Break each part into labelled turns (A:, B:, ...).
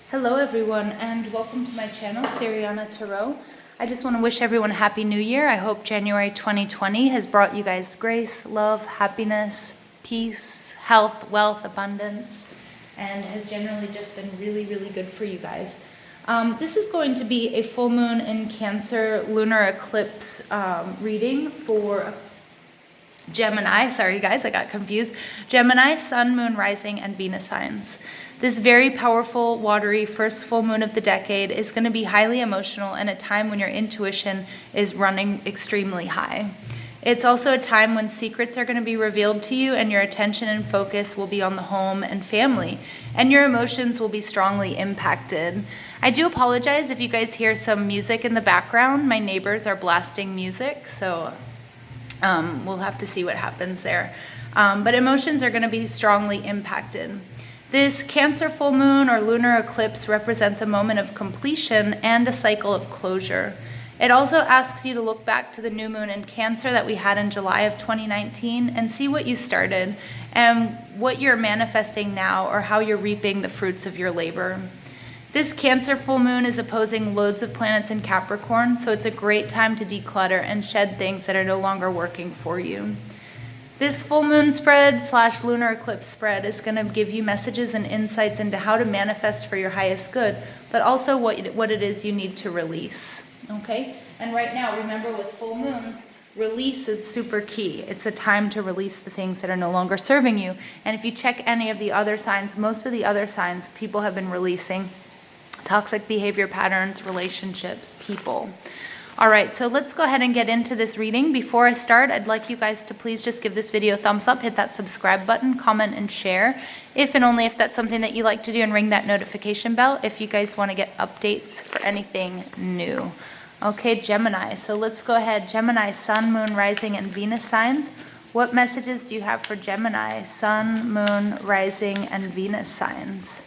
A: Hello everyone and welcome to my channel, Siriana Tarot. I just want to wish everyone a Happy New Year. I hope January 2020 has brought you guys grace, love, happiness, peace, health, wealth, abundance, and has generally just been really, really good for you guys. This is going to be a full moon in Cancer lunar eclipse reading for Gemini. Sorry guys, I got confused. Gemini, Sun, Moon, Rising, and Venus signs. This very powerful, watery first full moon of the decade is going to be highly emotional and a time when your intuition is running extremely high. It's also a time when secrets are going to be revealed to you and your attention and focus will be on the home and family, and your emotions will be strongly impacted. I do apologize if you guys hear some music in the background. My neighbors are blasting music, so we'll have to see what happens there. But emotions are going to be strongly impacted. This Cancer full moon or lunar eclipse represents a moment of completion and a cycle of closure. It also asks you to look back to the new moon in Cancer that we had in July of 2019 and see what you started and what you're manifesting now or how you're reaping the fruits of your labor. This Cancer full moon is opposing loads of planets in Capricorn, so it's a great time to declutter and shed things that are no longer working for you. This full moon spread / lunar eclipse spread is going to give you messages and insights into how to manifest for your highest good, but also what it is you need to release. Okay? And right now, remember with full moons, release is super key. It's a time to release the things that are no longer serving you. And if you check any of the other signs, most of the other signs, people have been releasing toxic behavior patterns, relationships, people. All right, so let's go ahead and get into this reading. Before I start, I'd like you guys to please just give this video a thumbs up, hit that subscribe button, comment, and share. If and only if that's something that you like to do, and ring that notification bell if you guys want to get updates for anything new. Okay, Gemini, so let's go ahead. Gemini, Sun, Moon, Rising, and Venus signs. What messages do you have for Gemini, Sun, Moon, Rising, and Venus signs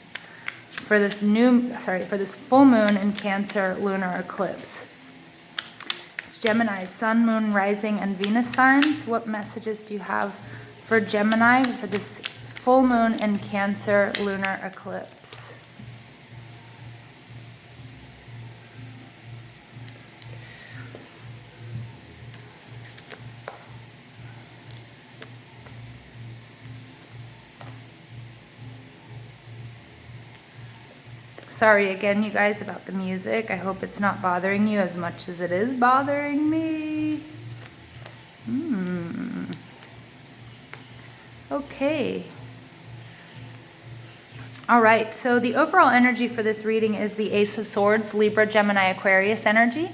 A: for this full moon in Cancer lunar eclipse? Gemini, Sun, Moon, Rising, and Venus signs. What messages do you have for Gemini for this full moon in Cancer lunar eclipse? Sorry again, you guys, about the music. I hope it's not bothering you as much as it is bothering me. Okay. All right, so the overall energy for this reading is the Ace of Swords, Libra, Gemini, Aquarius energy.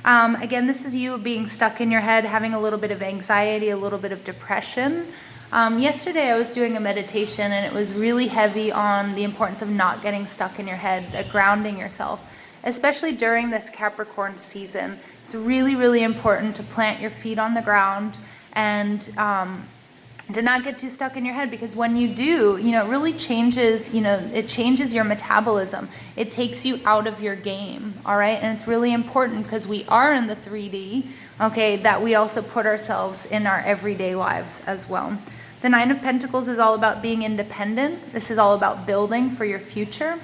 A: Again, this is you being stuck in your head, having a little bit of anxiety, a little bit of depression. Yesterday I was doing a meditation and it was really heavy on the importance of not getting stuck in your head, grounding yourself, especially during this Capricorn season. It's really, really important to plant your feet on the ground and to not get too stuck in your head, because when you do, it really changes, it changes your metabolism. It takes you out of your game, all right? And it's really important because we are in the 3D, okay, that we also put ourselves in our everyday lives as well. The Nine of Pentacles is all about being independent. This is all about building for your future.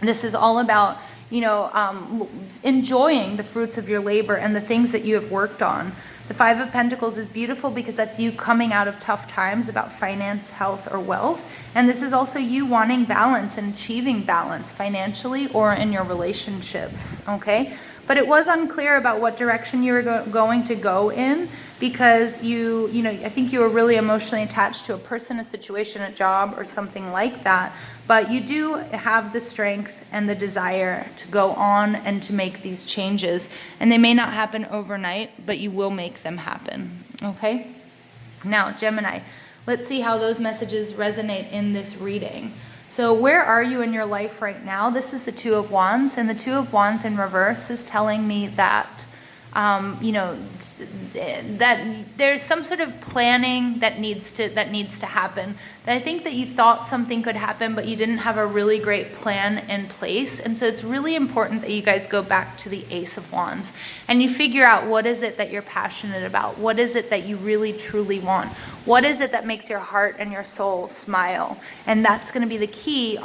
A: This is all about, enjoying the fruits of your labor and the things that you have worked on. The Five of Pentacles is beautiful because that's you coming out of tough times about finance, health, or wealth. And this is also you wanting balance and achieving balance financially or in your relationships, okay? But it was unclear about what direction you were going to go in, because I think you were really emotionally attached to a person, a situation, a job, or something like that. But you do have the strength and the desire to go on and to make these changes. And they may not happen overnight, but you will make them happen, okay? Now, Gemini, let's see how those messages resonate in this reading. So where are you in your life right now? This is the Two of Wands, and the Two of Wands in reverse is telling me that you know, that there's some sort of planning that needs to happen. That I think that you thought something could happen, but you didn't have a really great plan in place. And so it's really important that you guys go back to the Ace of Wands and you figure out, what is it that you're passionate about? What is it that you really truly want? What is it that makes your heart and your soul smile? And that's going to be the key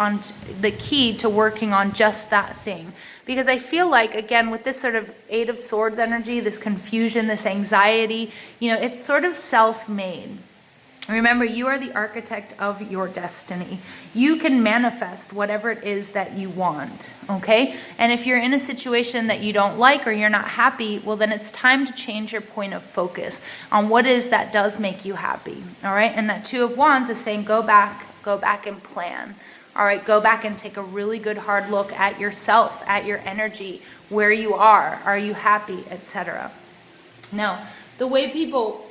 A: to working on just that thing. Because I feel like, again, with this sort of Eight of Swords energy, this confusion, this anxiety, you know, it's sort of self-made. Remember, you are the architect of your destiny. You can manifest whatever it is that you want, okay? And if you're in a situation that you don't like or you're not happy, well, then it's time to change your point of focus on what is that does make you happy, all right? And that Two of Wands is saying, go back and plan. All right, go back and take a really good hard look at yourself, at your energy, where you are you happy, etc. Now, the way people,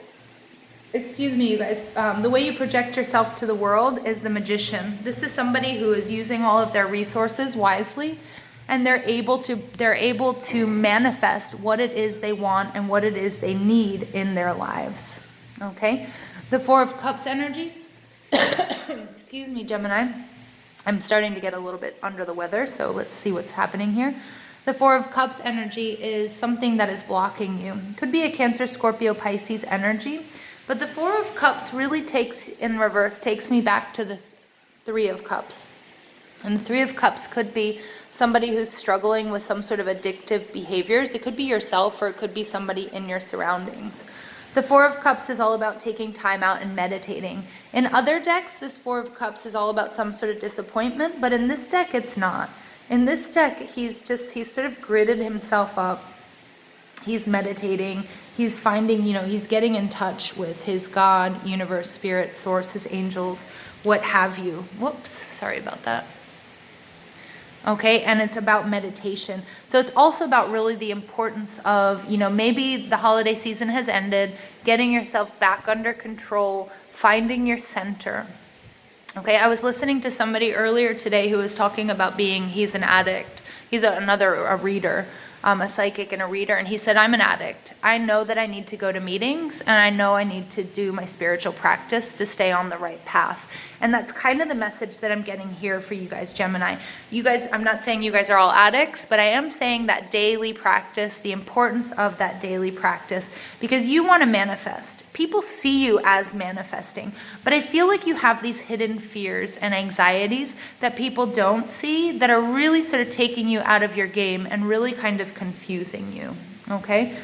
A: excuse me, you guys, the way you project yourself to the world is the Magician. This is somebody who is using all of their resources wisely, and they're able to manifest what it is they want and what it is they need in their lives. Okay, the Four of Cups energy. Excuse me, Gemini. I'm starting to get a little bit under the weather, so let's see what's happening here. The Four of Cups energy is something that is blocking you. Could be a Cancer, Scorpio, Pisces energy, but the Four of Cups really takes me back to the Three of Cups. And the Three of Cups could be somebody who's struggling with some sort of addictive behaviors. It could be yourself, or it could be somebody in your surroundings. The Four of Cups is all about taking time out and meditating. In other decks, this Four of Cups is all about some sort of disappointment, but in this deck, it's not. In this deck, he's sort of gridded himself up. He's meditating. He's finding, you know, he's getting in touch with his God, universe, spirit, source, his angels, what have you. Whoops, sorry about that. Okay, and it's about meditation. So it's also about really the importance of, you know, maybe the holiday season has ended, getting yourself back under control, finding your center. Okay, I was listening to somebody earlier today who was talking about he's an addict. He's a reader, a psychic and a reader, and he said, I'm an addict. I know that I need to go to meetings, and I know I need to do my spiritual practice to stay on the right path. And that's kind of the message that I'm getting here for you guys, Gemini. You guys, I'm not saying you guys are all addicts, but I am saying that daily practice, the importance of that daily practice, because you want to manifest. People see you as manifesting, but I feel like you have these hidden fears and anxieties that people don't see that are really sort of taking you out of your game and really kind of confusing you, okay?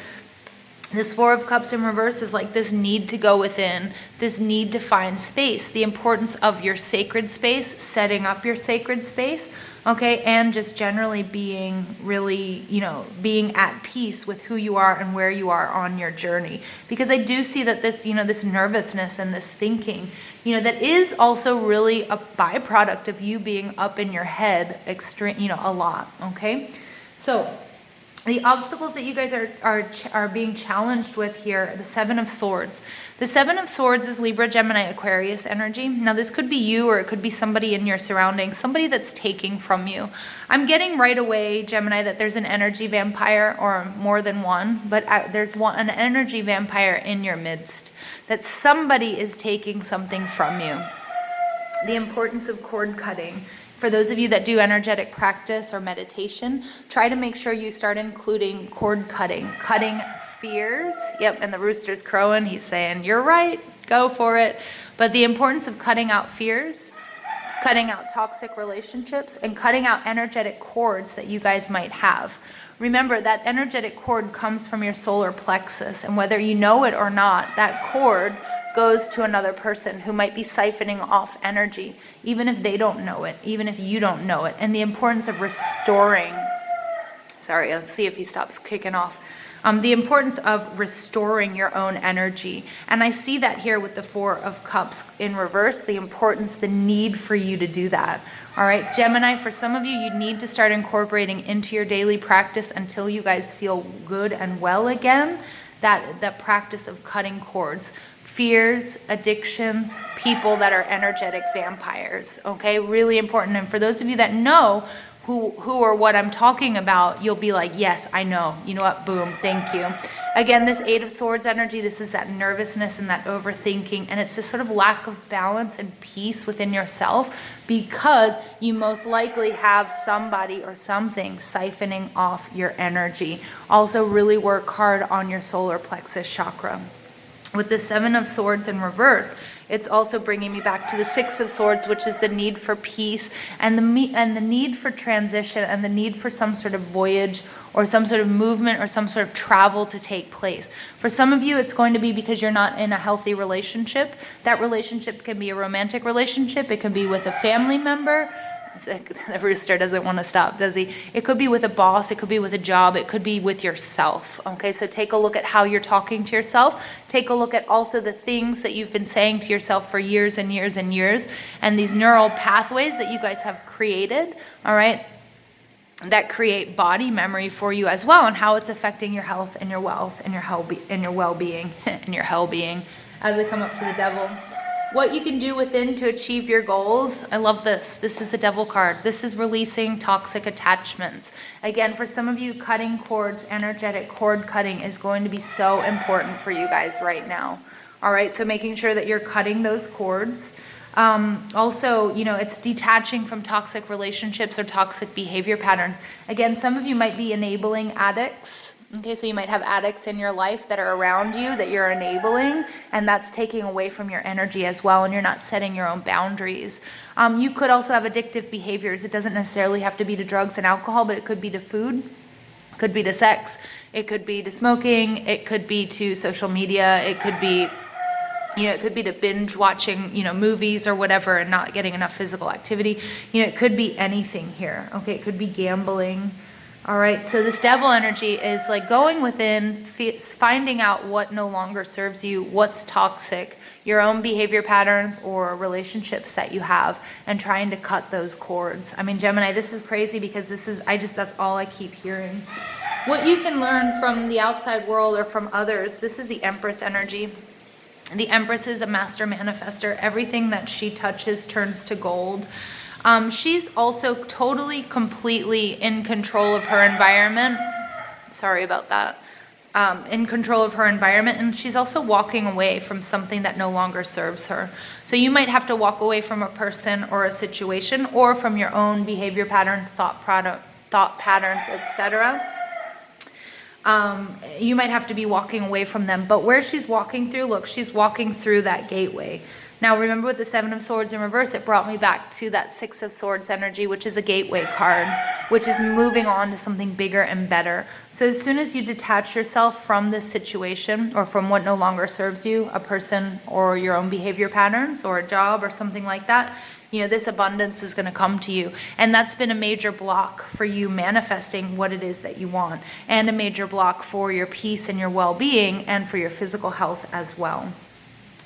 A: This Four of Cups in reverse is like this need to go within, this need to find space, the importance of your sacred space, setting up your sacred space, okay, and just generally being really, you know, being at peace with who you are and where you are on your journey. Because I do see that this, you know, this nervousness and this thinking, you know, that is also really a byproduct of you being up in your head extreme, you know, a lot, okay? So the obstacles that you guys are being challenged with here, the Seven of Swords. The Seven of Swords is Libra, Gemini, Aquarius energy. Now this could be you, or it could be somebody in your surroundings, somebody that's taking from you. I'm getting right away, Gemini, that there's an energy vampire, or more than one, but there's an energy vampire in your midst, that somebody is taking something from you. The importance of cord cutting. For those of you that do energetic practice or meditation, try to make sure you start including cord cutting fears. Yep, and the rooster's crowing. He's saying, you're right, go for it. But the importance of cutting out fears, cutting out toxic relationships, and cutting out energetic cords that you guys might have. Remember, that energetic cord comes from your solar plexus, and whether you know it or not, that cord goes to another person who might be siphoning off energy, even if they don't know it, even if you don't know it. And the importance of restoring, sorry, let's see if he stops kicking off. The importance of restoring your own energy. And I see that here with the Four of Cups in reverse, the importance, the need for you to do that. All right, Gemini, for some of you, you need to start incorporating into your daily practice until you guys feel good and well again, that practice of cutting cords. Fears, addictions, people that are energetic vampires, okay? Really important. And for those of you that know who or what I'm talking about, you'll be like, yes, I know. You know what? Boom. Thank you. Again, this Eight of Swords energy, this is that nervousness and that overthinking, and it's this sort of lack of balance and peace within yourself because you most likely have somebody or something siphoning off your energy. Also, really work hard on your solar plexus chakra. With the Seven of Swords in reverse, it's also bringing me back to the Six of Swords, which is the need for peace and the need for transition and the need for some sort of voyage or some sort of movement or some sort of travel to take place. For some of you, it's going to be because you're not in a healthy relationship. That relationship can be a romantic relationship. It can be with a family member. The rooster doesn't want to stop, does he? It could be with a boss. It could be with a job. It could be with yourself. Okay, so take a look at how you're talking to yourself. Take a look at also the things that you've been saying to yourself for years and years and years, and these neural pathways that you guys have created, all right, that create body memory for you as well, and how it's affecting your health and your wealth and your well-being and your hell-being as I come up to the devil. What you can do within to achieve your goals. I love this. This is the Devil card. This is releasing toxic attachments. Again, for some of you, cutting cords, energetic cord cutting is going to be so important for you guys right now. All right, so making sure that you're cutting those cords. Also, you know, it's detaching from toxic relationships or toxic behavior patterns. Again, some of you might be enabling addicts. Okay, so you might have addicts in your life that are around you that you're enabling, and that's taking away from your energy as well, and you're not setting your own boundaries. You could also have addictive behaviors. It doesn't necessarily have to be to drugs and alcohol, but it could be to food, it could be to sex, it could be to smoking, it could be to social media, it could be, you know, it could be to binge watching, you know, movies or whatever and not getting enough physical activity. You know, it could be anything here. Okay, it could be gambling. All right, so this devil energy is like going within, finding out what no longer serves you, what's toxic, your own behavior patterns or relationships that you have, and trying to cut those cords. I mean, Gemini, this is crazy because this is, that's all I keep hearing. What you can learn from the outside world or from others, this is the Empress energy. The Empress is a master manifester. Everything that she touches turns to gold. She's also totally, completely in control of her environment. Sorry about that. In control of her environment, and she's also walking away from something that no longer serves her. So you might have to walk away from a person or a situation, or from your own behavior patterns, thought patterns, etc. You might have to be walking away from them. But where she's walking through, look, she's walking through that gateway. Now, remember with the Seven of Swords in reverse, it brought me back to that Six of Swords energy, which is a gateway card, which is moving on to something bigger and better. So as soon as you detach yourself from this situation or from what no longer serves you, a person or your own behavior patterns or a job or something like that, you know, this abundance is going to come to you. And that's been a major block for you manifesting what it is that you want, and a major block for your peace and your well-being and for your physical health as well.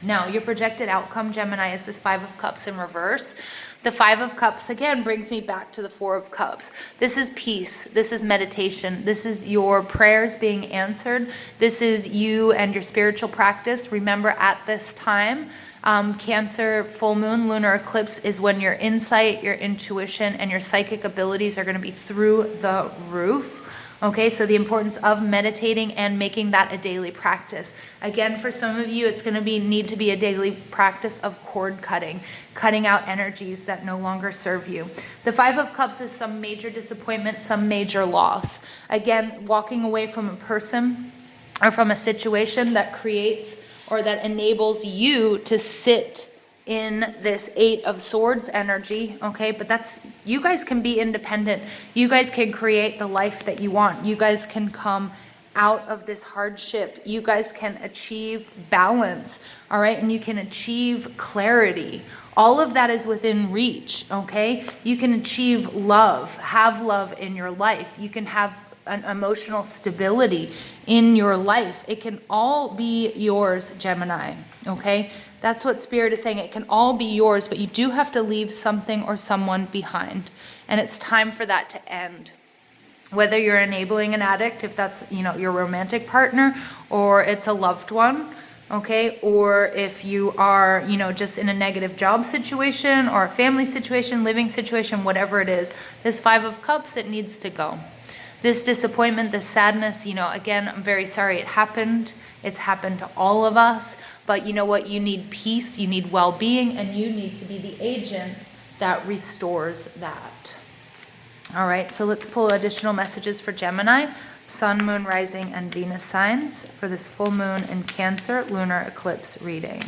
A: Now, your projected outcome, Gemini, is this Five of Cups in reverse. The Five of Cups, again, brings me back to the Four of Cups. This is peace. This is meditation. This is your prayers being answered. This is you and your spiritual practice. Remember, at this time, Cancer, full moon, lunar eclipse is when your insight, your intuition, and your psychic abilities are going to be through the roof. Okay, so the importance of meditating and making that a daily practice. Again, for some of you, it's going to need to be a daily practice of cord cutting, cutting out energies that no longer serve you. The Five of Cups is some major disappointment, some major loss. Again, walking away from a person or from a situation that creates or that enables you to sit in this Eight of Swords energy, okay? But that's, you guys can be independent. You guys can create the life that you want. You guys can come out of this hardship. You guys can achieve balance, all right? And you can achieve clarity. All of that is within reach, okay? You can achieve love, have love in your life. You can have an emotional stability in your life. It can all be yours, Gemini, okay? That's what Spirit is saying. It can all be yours, but you do have to leave something or someone behind. And it's time for that to end. Whether you're enabling an addict, if that's, you know, your romantic partner, or it's a loved one, okay? Or if you are, you know, just in a negative job situation or a family situation, living situation, whatever it is, this Five of Cups, it needs to go. This disappointment, this sadness, you know, again, I'm very sorry it happened. It's happened to all of us. But you know what? You need peace, you need well-being, and you need to be the agent that restores that. All right, so let's pull additional messages for Gemini, Sun, Moon, Rising, and Venus signs for this full moon in Cancer lunar eclipse reading.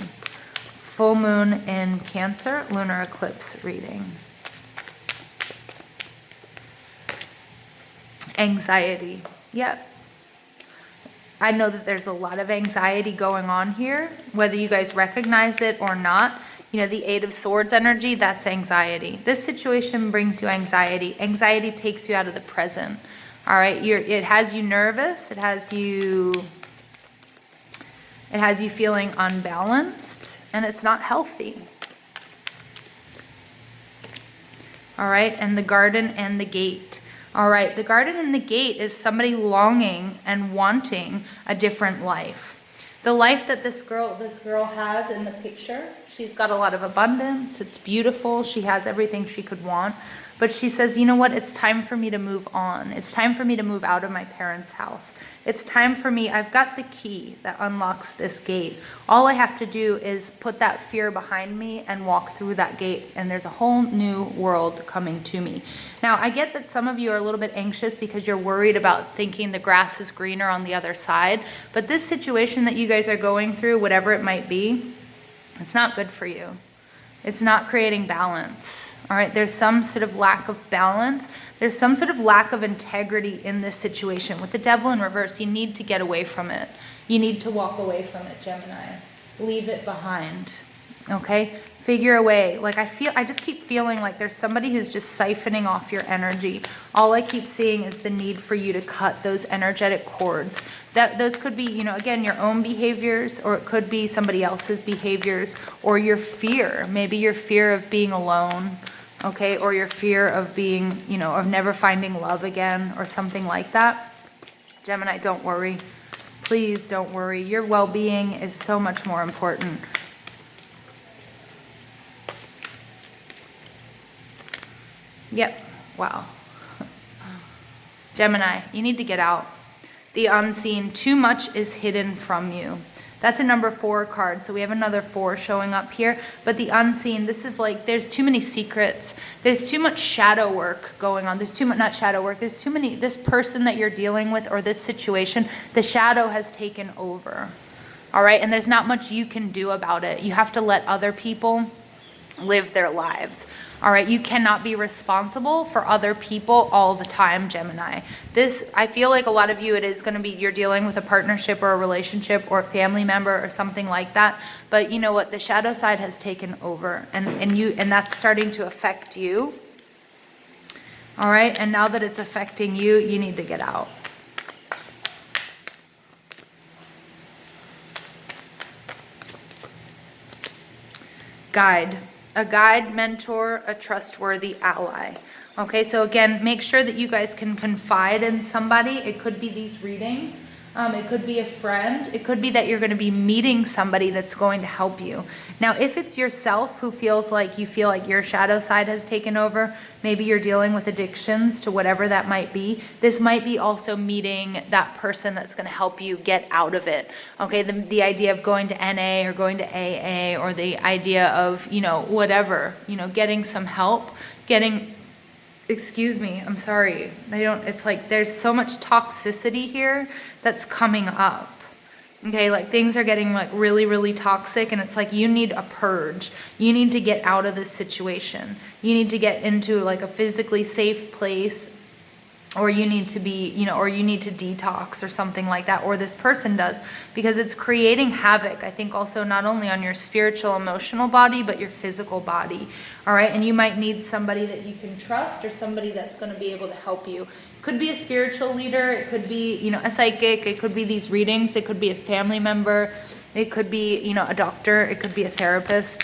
A: Full moon in Cancer lunar eclipse reading. Anxiety. Yep. I know that there's a lot of anxiety going on here, whether you guys recognize it or not. You know, the Eight of Swords energy, that's anxiety. This situation brings you anxiety. Anxiety takes you out of the present. All right, it has you nervous. It has you feeling unbalanced, and it's not healthy. All right, and the Garden and the Gate. All right, the Garden and the Gate is somebody longing and wanting a different life. The life that this girl has in the picture, she's got a lot of abundance. It's beautiful. She has everything she could want. But she says, you know what? It's time for me to move on. It's time for me to move out of my parents' house. It's time for me. I've got the key that unlocks this gate. All I have to do is put that fear behind me and walk through that gate. And there's a whole new world coming to me. Now, I get that some of you are a little bit anxious because you're worried about thinking the grass is greener on the other side. But this situation that you guys are going through, whatever it might be, it's not good for you. It's not creating balance. All right, there's some sort of lack of balance. There's some sort of lack of integrity in this situation. With the Devil in reverse, you need to get away from it. You need to walk away from it, Gemini. Leave it behind, okay? Figure a way. Like I just keep feeling like there's somebody who's just siphoning off your energy. All I keep seeing is the need for you to cut those energetic cords. Those could be, you know, again, your own behaviors, or it could be somebody else's behaviors, or your fear. Maybe your fear of being alone, okay, or your fear of being, you know, of never finding love again, or something like that. Gemini, don't worry. Please don't worry. Your well-being is so much more important. Yep. Wow. Gemini, you need to get out. The unseen, too much is hidden from you. That's a number 4 card. So we have another 4 showing up here. But the unseen, this is like, there's too many secrets. There's too much shadow work going on. There's too much, not shadow work. There's too many, this person that you're dealing with or this situation, the shadow has taken over. All right. And there's not much you can do about it. You have to let other people live their lives. All right, you cannot be responsible for other people all the time, Gemini. This, I feel like a lot of you, it is going to be, you're dealing with a partnership or a relationship or a family member or something like that. But you know what? The shadow side has taken over, and that's starting to affect you. All right, and now that it's affecting you, you need to get out. Guide. A guide, mentor, a trustworthy ally. Okay, so again, make sure that you guys can confide in somebody. It could be these readings. It could be a friend. It could be that you're going to be meeting somebody that's going to help you. Now, if it's yourself who feels like you feel like your shadow side has taken over, maybe you're dealing with addictions to whatever that might be. This might be also meeting that person that's going to help you get out of it. Okay, the idea of going to NA or going to AA, or the idea of, you know, whatever, you know, getting some help, excuse me, I'm sorry. It's like there's so much toxicity here that's coming up. Okay, like things are getting like really, really toxic, and it's like you need a purge. You need to get out of this situation. You need to get into like a physically safe place, or you need to be, you know, or you need to detox or something like that, or this person does, because it's creating havoc, I think, also not only on your spiritual, emotional body, but your physical body. All right, and you might need somebody that you can trust, or somebody that's going to be able to help you. Could be a spiritual leader, it could be, you know, a psychic, it could be these readings, it could be a family member, it could be, you know, a doctor, it could be a therapist,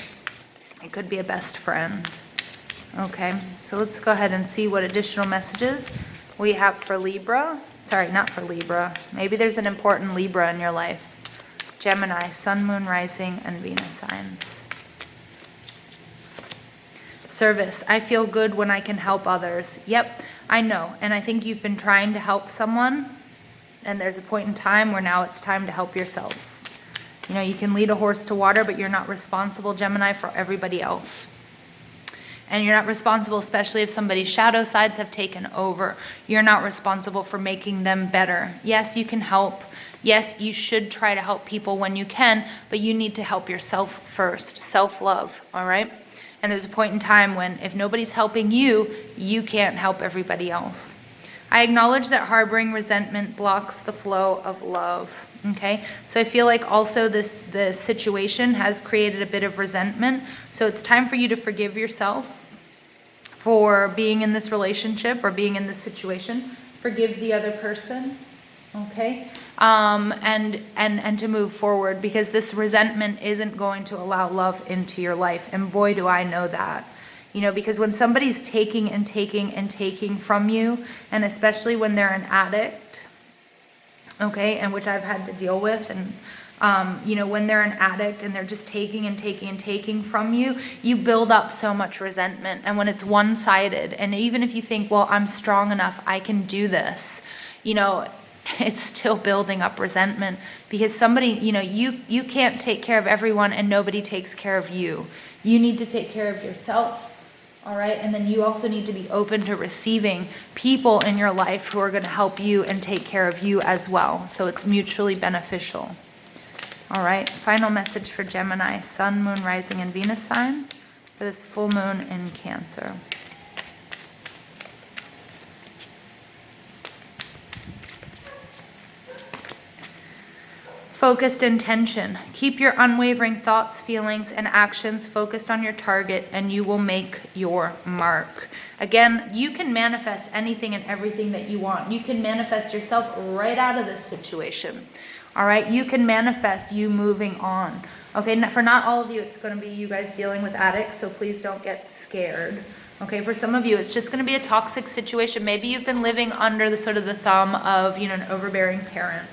A: it could be a best friend. Okay, so let's go ahead and see what additional messages we have for Libra. Sorry, not for Libra. Maybe there's an important Libra in your life. Gemini, Sun, Moon, Rising, and Venus signs. Service. I feel good when I can help others. Yep, I know. And I think you've been trying to help someone, and there's a point in time where now it's time to help yourself. You know, you can lead a horse to water, but you're not responsible, Gemini, for everybody else. And you're not responsible, especially if somebody's shadow sides have taken over. You're not responsible for making them better. Yes, you can help. Yes, you should try to help people when you can, but you need to help yourself first. Self-love, all right? And there's a point in time when if nobody's helping you, you can't help everybody else. I acknowledge that harboring resentment blocks the flow of love. Okay, so I feel like also the situation has created a bit of resentment. So it's time for you to forgive yourself for being in this relationship or being in this situation. Forgive the other person. Okay, and to move forward, because this resentment isn't going to allow love into your life. And boy, do I know that. You know, because when somebody's taking and taking and taking from you, and especially when they're an addict, okay, and which I've had to deal with, and you know, when they're an addict and they're just taking and taking and taking from you, you build up so much resentment. And when it's one-sided, and even if you think, well, I'm strong enough, I can do this, you know, it's still building up resentment, because somebody, you know, you can't take care of everyone and nobody takes care of you. You need to take care of yourself. All right, and then you also need to be open to receiving people in your life who are going to help you and take care of you as well. So it's mutually beneficial. All right, final message for Gemini, Sun, Moon, Rising, and Venus signs for this full moon in Cancer. Focused intention. Keep your unwavering thoughts, feelings, and actions focused on your target, and you will make your mark. Again, you can manifest anything and everything that you want. You can manifest yourself right out of this situation. All right, you can manifest you moving on. Okay, for not all of you, it's going to be you guys dealing with addicts, so please don't get scared. Okay, for some of you, it's just going to be a toxic situation. Maybe you've been living under the sort of the thumb of, you know, an overbearing parent.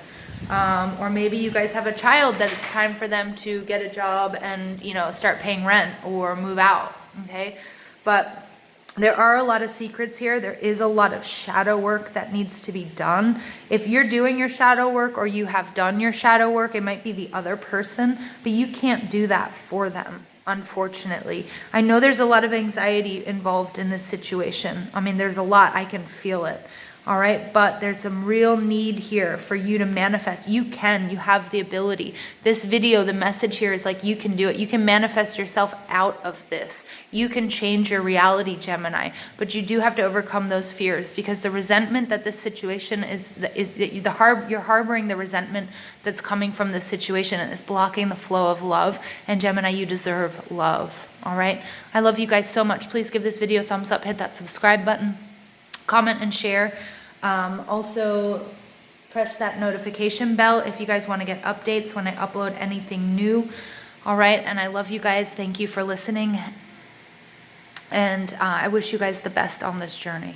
A: Or maybe you guys have a child that it's time for them to get a job and, you know, start paying rent or move out, okay? But there are a lot of secrets here. There is a lot of shadow work that needs to be done. If you're doing your shadow work or you have done your shadow work, it might be the other person, but you can't do that for them, unfortunately. I know there's a lot of anxiety involved in this situation. I mean, there's a lot. I can feel it. All right, but there's some real need here for you to manifest. You have the ability. This video, the message here is like, you can do it. You can manifest yourself out of this. You can change your reality, Gemini, but you do have to overcome those fears, because the resentment that this situation you're harboring the resentment that's coming from this situation, and it's blocking the flow of love. And Gemini, you deserve love. All right, I love you guys so much. Please give this video a thumbs up, hit that subscribe button, comment and share. Also press that notification bell if you guys want to get updates when I upload anything new. All right, and I love you guys. Thank you for listening, and I wish you guys the best on this journey.